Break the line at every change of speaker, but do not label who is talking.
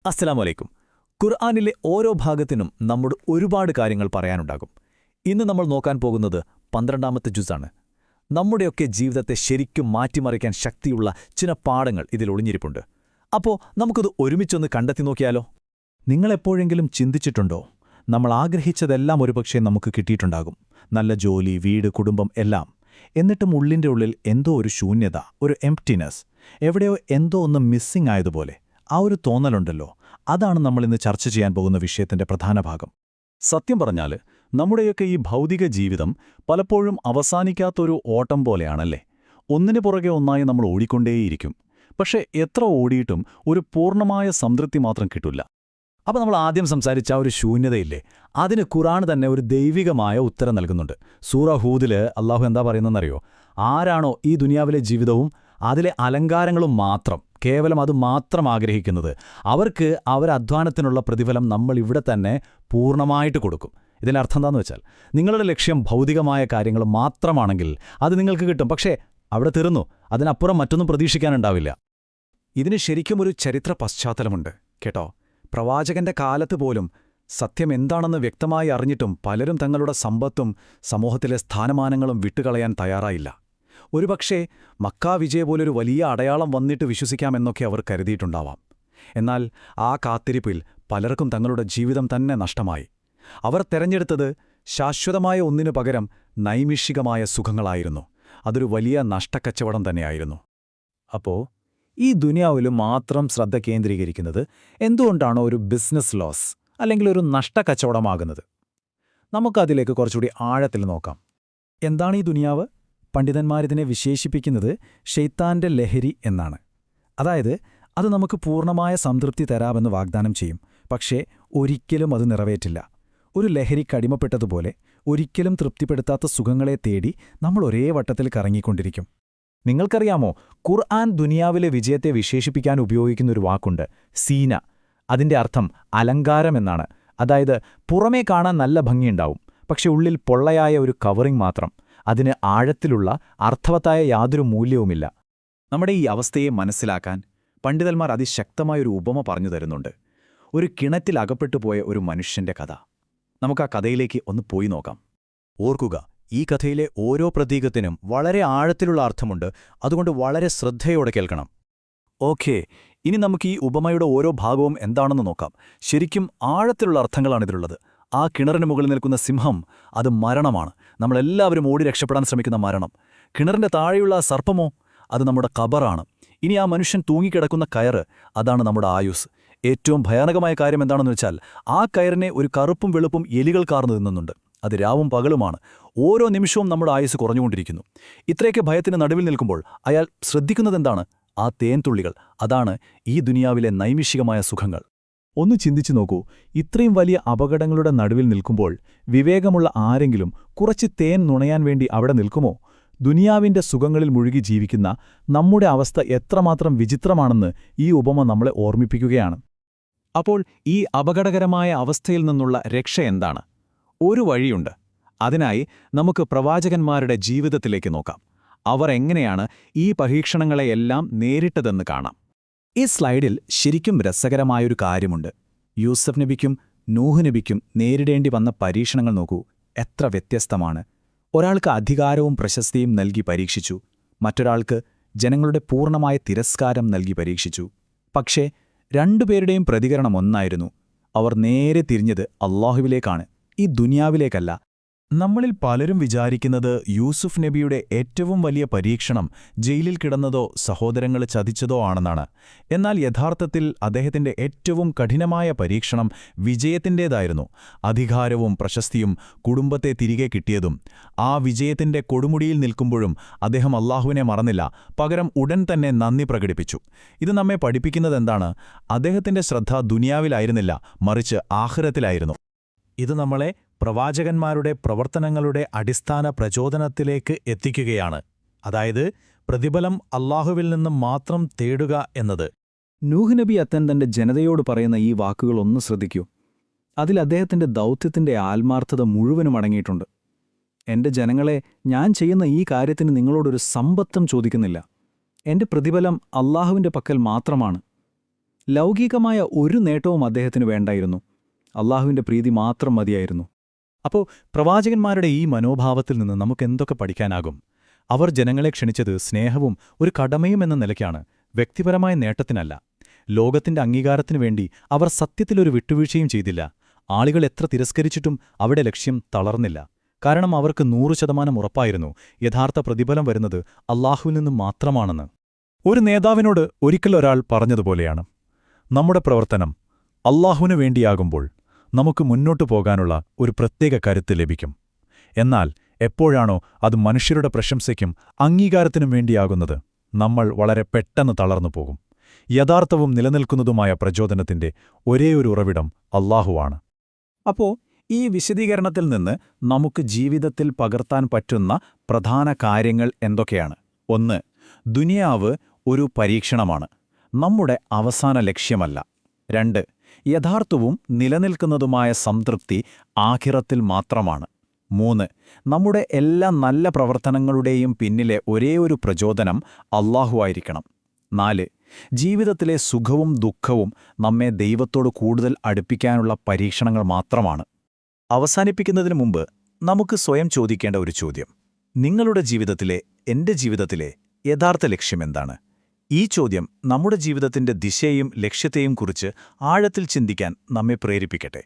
അസ്സലാമു അലൈക്കും. ഖുർആനിലെ ഓരോ ഭാഗത്തിനും നമ്മോട് ഒരുപാട് കാര്യങ്ങൾ പറയാനുണ്ടാകും. ഇന്ന് നമ്മൾ നോക്കാൻ പോകുന്നത് 12ാമത്തെ ജുസാണ്. നമ്മുടെയൊക്കെ ജീവിതത്തെ ശരിക്കും മാറ്റിമറിക്കാൻ ശക്തിയുള്ള ചില പാഠങ്ങൾ ഇതിൽ ഒളിഞ്ഞിരിപ്പുണ്ട്. അപ്പോൾ നമുക്കത് ഒരുമിച്ചൊന്ന് കണ്ടെത്തി നോക്കിയാലോ? നിങ്ങളെപ്പോഴെങ്കിലും ചിന്തിച്ചിട്ടുണ്ടോ, നമ്മൾ ആഗ്രഹിച്ചതെല്ലാം ഒരുപക്ഷെ നമുക്ക് കിട്ടിയിട്ടുണ്ടാകും. നല്ല ജോലി, വീട്, കുടുംബം എല്ലാം. എന്നിട്ടും ഉള്ളിൻ്റെ ഉള്ളിൽ എന്തോ ഒരു ശൂന്യത, ഒരു എംപ്റ്റിനെസ്, എവിടെയോ എന്തോ ഒന്ന് മിസ്സിംഗ് ആയതുപോലെ. ആ ഒരു തോന്നലുണ്ടല്ലോ, അതാണ് നമ്മളിന്ന് ചർച്ച ചെയ്യാൻ പോകുന്ന വിഷയത്തിന്റെ പ്രധാന ഭാഗം.
സത്യം പറഞ്ഞാൽ നമ്മുടെയൊക്കെ ഈ ഭൗതിക ജീവിതം പലപ്പോഴും അവസാനിക്കാത്തൊരു ഓട്ടം പോലെയാണല്ലേ. ഒന്നിനു പുറകെ ഒന്നായി നമ്മൾ ഓടിക്കൊണ്ടേയിരിക്കും. പക്ഷേ എത്ര ഓടിയിട്ടും ഒരു പൂർണ്ണമായ സംതൃപ്തി മാത്രം കിട്ടില്ല.
അപ്പോൾ നമ്മൾ ആദ്യം സംസാരിച്ച ആ ഒരു ശൂന്യതയില്ലേ, അതിന് ഖുർആൻ തന്നെ ഒരു ദൈവികമായ ഉത്തരം നൽകുന്നുണ്ട്. സൂറ ഹൂദിൽ അള്ളാഹു എന്താ പറയുന്നതെന്നറിയോ? ആരാണോ ഈ ദുനിയാവിലെ ജീവിതവും അതിലെ അലങ്കാരങ്ങളും മാത്രം, കേവലം അത് മാത്രം ആഗ്രഹിക്കുന്നത്, അവർക്ക് അവരധ്വാനത്തിനുള്ള പ്രതിഫലം നമ്മൾ ഇവിടെ തന്നെ പൂർണ്ണമായിട്ട് കൊടുക്കും. ഇതിൻ്റെ അർത്ഥം എന്താണെന്ന് വെച്ചാൽ, നിങ്ങളുടെ ലക്ഷ്യം ഭൗതികമായ കാര്യങ്ങൾ മാത്രമാണെങ്കിൽ അത് നിങ്ങൾക്ക് കിട്ടും. പക്ഷേ അവിടെ തീർന്നു, അതിനപ്പുറം മറ്റൊന്നും പ്രതീക്ഷിക്കാനുണ്ടാവില്ല. ഇതിന് ശരിക്കും ഒരു ചരിത്ര പശ്ചാത്തലമുണ്ട് കേട്ടോ. പ്രവാചകന്റെ കാലത്ത് പോലും സത്യം എന്താണെന്ന് വ്യക്തമായി അറിഞ്ഞിട്ടും പലരും തങ്ങളുടെ സമ്പത്തും സമൂഹത്തിലെ സ്ഥാനമാനങ്ങളും വിട്ടുകളയാൻ തയ്യാറായില്ല. ഒരുപക്ഷേ മക്കാ വിജയ പോലൊരു വലിയ അടയാളം വന്നിട്ട് വിശ്വസിക്കാമെന്നൊക്കെ അവർ കരുതിയിട്ടുണ്ടാവാം. എന്നാൽ ആ കാത്തിരിപ്പിൽ പലർക്കും തങ്ങളുടെ ജീവിതം തന്നെ നഷ്ടമായി. അവർ തെരഞ്ഞെടുത്തത് ശാശ്വതമായ ഒന്നിനു പകരം നൈമിഷികമായ സുഖങ്ങളായിരുന്നു. അതൊരു വലിയ നഷ്ടക്കച്ചവടം തന്നെയായിരുന്നു.
അപ്പോൾ ഈ ദുനിയാവിൽ മാത്രം ശ്രദ്ധ കേന്ദ്രീകരിക്കുന്നത് എന്തുകൊണ്ടാണോ ഒരു ബിസിനസ് ലോസ് അല്ലെങ്കിൽ ഒരു നഷ്ടക്കച്ചവടമാകുന്നത്? നമുക്കതിലേക്ക് കുറച്ചുകൂടി ആഴത്തിൽ നോക്കാം. എന്താണ് ഈ ദുനിയാവ്? പണ്ഡിതന്മാരിതിനെ വിശേഷിപ്പിക്കുന്നത് ഷെയ്ത്താന്റെ ലഹരി എന്നാണ്. അതായത് അത് നമുക്ക് പൂർണ്ണമായ സംതൃപ്തി തരാമെന്ന് വാഗ്ദാനം ചെയ്യും, പക്ഷേ ഒരിക്കലും അത് നിറവേറ്റില്ല. ഒരു ലഹരിക്കടിമപ്പെട്ടതുപോലെ ഒരിക്കലും തൃപ്തിപ്പെടുത്താത്ത സുഖങ്ങളെ തേടി നമ്മൾ ഒരേ വട്ടത്തിൽ കറങ്ങിക്കൊണ്ടിരിക്കും. നിങ്ങൾക്കറിയാമോ, ഖുർആൻ ദുനിയാവിലെ വിജയത്തെ വിശേഷിപ്പിക്കാൻ ഉപയോഗിക്കുന്നൊരു വാക്കുണ്ട്, സീന. അതിന്റെ അർത്ഥം അലങ്കാരം എന്നാണ്. അതായത് പുറമേ കാണാൻ നല്ല ഭംഗിയുണ്ടാവും, പക്ഷെ ഉള്ളിൽ പൊള്ളയായ ഒരു കവറിംഗ് മാത്രം. അതിന് ആഴത്തിലുള്ള അർത്ഥവത്തായ യാതൊരു മൂല്യവുമില്ല.
നമ്മുടെ ഈ അവസ്ഥയെ മനസ്സിലാക്കാൻ പണ്ഡിതന്മാർ അതിശക്തമായൊരു ഉപമ പറഞ്ഞു തരുന്നുണ്ട്. ഒരു കിണറ്റിൽ അകപ്പെട്ടുപോയ ഒരു മനുഷ്യന്റെ കഥ. നമുക്ക് ആ കഥയിലേക്ക് ഒന്ന് പോയി നോക്കാം. ഓർക്കുക, ഈ കഥയിലെ ഓരോ പ്രതീകത്തിനും വളരെ ആഴത്തിലുള്ള അർത്ഥമുണ്ട്. അതുകൊണ്ട് വളരെ ശ്രദ്ധയോടെ കേൾക്കണം. ഓക്കേ, ഇനി നമുക്ക് ഈ ഉപമയുടെ ഓരോ ഭാഗവും എന്താണെന്ന് നോക്കാം. ശരിക്കും ആഴത്തിലുള്ള അർത്ഥങ്ങളാണിതിലുള്ളത്. ആ കിണറിന് മുകളിൽ നിൽക്കുന്ന സിംഹം, അത് മരണമാണ്. നമ്മളെല്ലാവരും ഓടി രക്ഷപ്പെടാൻ ശ്രമിക്കുന്ന മരണം. കിണറിന്റെ താഴെയുള്ള ആ സർപ്പമോ, അത് നമ്മുടെ ഖബറാണ്. ഇനി ആ മനുഷ്യൻ തൂങ്ങിക്കിടക്കുന്ന കയറ്, അതാണ് നമ്മുടെ ആയുസ്. ഏറ്റവും ഭയാനകമായ കാര്യം എന്താണെന്ന് വെച്ചാൽ, ആ കയറിനെ ഒരു കറുപ്പും വെളുപ്പും എലികൾ കാർന്നു തിന്നുന്നുണ്ട്. അത് രാവും പകലുമാണ്. ഓരോ നിമിഷവും നമ്മുടെ ആയുസ് കുറഞ്ഞുകൊണ്ടിരിക്കുന്നു. ഇത്രയൊക്കെ ഭയത്തിന് നടുവിൽ നിൽക്കുമ്പോൾ അയാൾ ശ്രദ്ധിക്കുന്നതെന്താണ്? ആ തേൻതുള്ളികൾ. അതാണ് ഈ ദുനിയാവിലെ നൈമിഷികമായ സുഖങ്ങൾ.
ഒന്ന് ചിന്തിച്ചു നോക്കൂ, ഇത്രയും വലിയ അപകടങ്ങളുടെ നടുവിൽ നിൽക്കുമ്പോൾ വിവേകമുള്ള ആരെങ്കിലും കുറച്ച് തേൻ നുണയാൻ വേണ്ടി അവിടെ നിൽക്കുമോ? ദുനിയാവിന്റെ സുഖങ്ങളിൽ മുഴുകി ജീവിക്കുന്ന നമ്മുടെ അവസ്ഥ എത്രമാത്രം വിചിത്രമാണെന്ന് ഈ ഉപമ നമ്മളെ ഓർമ്മിപ്പിക്കുകയാണ്.
അപ്പോൾ ഈ അപകടകരമായ അവസ്ഥയിൽ നിന്നുള്ള രക്ഷ എന്താണ്? ഒരു വഴിയുണ്ട്. അതിനായി നമുക്ക് പ്രവാചകന്മാരുടെ ജീവിതത്തിലേക്ക് നോക്കാം. അവർ എങ്ങനെയാണ് ഈ പരീക്ഷണങ്ങളെയെല്ലാം നേരിട്ടതെന്ന് കാണാം. ഈ സ്ലൈഡിൽ ശരിക്കും രസകരമായൊരു കാര്യമുണ്ട്. യൂസഫ് നബിക്കും നൂഹ് നബിക്കും നേരിടേണ്ടി വന്ന പരീക്ഷണങ്ങൾ നോക്കൂ, എത്ര വ്യത്യസ്തമാണ്. ഒരാൾക്ക് അധികാരവും പ്രശസ്തിയും നൽകി പരീക്ഷിച്ചു, മറ്റൊരാൾക്ക് ജനങ്ങളുടെ പൂർണ്ണമായ തിരസ്കാരം നൽകി പരീക്ഷിച്ചു. പക്ഷേ രണ്ടുപേരുടെയും പ്രതികരണം ഒന്നായിരുന്നു. അവർ നേരെ തിരിഞ്ഞത് അല്ലാഹുവിലേക്കാണ്, ഈ ദുനിയാവിലേക്കല്ല.
നമ്മളിൽ പലരും വിചാരിക്കുന്നത് യൂസുഫ് നബിയുടെ ഏറ്റവും വലിയ പരീക്ഷണം ജയിലിൽ കിടന്നതോ സഹോദരങ്ങൾ ചതിച്ചതോ ആണെന്നാണ്. എന്നാൽ യഥാർത്ഥത്തിൽ അദ്ദേഹത്തിന്റെ ഏറ്റവും കഠിനമായ പരീക്ഷണം വിജയത്തിൻ്റേതായിരുന്നു. അധികാരവും പ്രശസ്തിയും കുടുംബത്തെ തിരികെ കിട്ടിയതും. ആ വിജയത്തിന്റെ കൊടുമുടിയിൽ നിൽക്കുമ്പോഴും അദ്ദേഹം അല്ലാഹുവിനെ മറന്നില്ല, പകരം ഉടൻ തന്നെ നന്ദി പ്രകടിപ്പിച്ചു. ഇത് നമ്മെ പഠിപ്പിക്കുന്നതെന്താണ്? അദ്ദേഹത്തിന്റെ ശ്രദ്ധ ദുനിയാവിലായിരുന്നില്ല, മറിച്ച് ആഖിറത്തിലായിരുന്നു.
ഇത് നമ്മളെ പ്രവാചകന്മാരുടെ പ്രവർത്തനങ്ങളുടെ അടിസ്ഥാന പ്രചോദനത്തിലേക്ക് എത്തിക്കുകയാണ്. അതായത് പ്രതിഫലം അല്ലാഹുവിൽ നിന്നും മാത്രം തേടുക എന്നത്.
നൂഹ് നബി തന്റെ ജനതയോട് പറയുന്ന ഈ വാക്കുകൾ ഒന്ന് ശ്രദ്ധിക്കൂ. അതിൽ അദ്ദേഹത്തിന്റെ ദൗത്യത്തിന്റെ ആത്മാർത്ഥത മുഴുവനും അടങ്ങിയിട്ടുണ്ട്. എന്റെ ജനങ്ങളെ, ഞാൻ ചെയ്യുന്ന ഈ കാര്യത്തിന് നിങ്ങളോടൊരു സമ്പത്തും ചോദിക്കുന്നില്ല. എന്റെ പ്രതിഫലം അല്ലാഹുവിന്റെ പക്കൽ മാത്രമാണ്.
ലൗകികമായ ഒരു നേട്ടവും അദ്ദേഹത്തിന് വേണ്ടായിരുന്നു. അള്ളാഹുവിൻ്റെ പ്രീതി മാത്രം മതിയായിരുന്നു.
അപ്പോൾ പ്രവാചകന്മാരുടെ ഈ മനോഭാവത്തിൽ നിന്ന് നമുക്കെന്തൊക്കെ പഠിക്കാനാകും? അവർ ജനങ്ങളെ ക്ഷണിച്ചത് സ്നേഹവും ഒരു കടമയും എന്ന നിലയ്ക്കാണ്, വ്യക്തിപരമായ നേട്ടത്തിനല്ല. ലോകത്തിന്റെ അംഗീകാരത്തിനു വേണ്ടി അവർ സത്യത്തിലൊരു വിട്ടുവീഴ്ചയും ചെയ്തില്ല. ആളുകൾ എത്ര തിരസ്കരിച്ചിട്ടും അവിടെ ലക്ഷ്യം തളർന്നില്ല. കാരണം അവർക്ക് 100% ഉറപ്പായിരുന്നു യഥാർത്ഥ പ്രതിഫലം വരുന്നത് അല്ലാഹുവിൽ നിന്നും മാത്രമാണെന്ന്. ഒരു നേതാവിനോട് ഒരിക്കൽ ഒരാൾ പറഞ്ഞതുപോലെയാണ്, നമ്മുടെ പ്രവർത്തനം അല്ലാഹുവിനു വേണ്ടിയാകുമ്പോൾ നമുക്ക് മുന്നോട്ടു പോകാനുള്ള ഒരു പ്രത്യേക കരുത്ത് ലഭിക്കും. എന്നാൽ എപ്പോഴാണോ അത് മനുഷ്യരുടെ പ്രശംസയ്ക്കും അംഗീകാരത്തിനും വേണ്ടിയാകുന്നത്, നമ്മൾ വളരെ പെട്ടെന്ന് തളർന്നു പോകും. യഥാർത്ഥവും നിലനിൽക്കുന്നതുമായ പ്രചോദനത്തിന്റെ ഒരേയൊരു ഉറവിടം അല്ലാഹുവാണ്.
അപ്പോ ഈ വിശദീകരണത്തിൽ നിന്ന് നമുക്ക് ജീവിതത്തിൽ പകർത്താൻ പറ്റുന്ന പ്രധാന കാര്യങ്ങൾ എന്തൊക്കെയാണ്? 1. ദുനിയാവ് ഒരു പരീക്ഷണമാണ്, നമ്മുടെ അവസാന ലക്ഷ്യമല്ല. 2. യഥാർത്ഥവും നിലനിൽക്കുന്നതുമായ സംതൃപ്തി ആഖിറത്തിൽ മാത്രമാണ്. 3. നമ്മുടെ എല്ലാ നല്ല പ്രവർത്തനങ്ങളുടെയും പിന്നിലെ ഒരേയൊരു പ്രചോദനം അല്ലാഹുവായിരിക്കണം. 4. ജീവിതത്തിലെ സുഖവും ദുഃഖവും നമ്മെ ദൈവത്തോട് കൂടുതൽ അടുപ്പിക്കാനുള്ള പരീക്ഷണങ്ങൾ മാത്രമാണ്. അവസാനിപ്പിക്കുന്നതിന് മുമ്പ് നമുക്ക് സ്വയം ചോദിക്കേണ്ട ഒരു ചോദ്യം: നിങ്ങളുടെ ജീവിതത്തിലെ, എന്റെ ജീവിതത്തിലെ യഥാർത്ഥ ലക്ഷ്യമെന്താണ്? ഈ ചോദ്യം നമ്മുടെ ജീവിതത്തിന്റെ ദിശയെയും ലക്ഷ്യത്തെയും കുറിച്ച് ആഴത്തിൽ ചിന്തിക്കാൻ നമ്മെ പ്രേരിപ്പിക്കട്ടെ.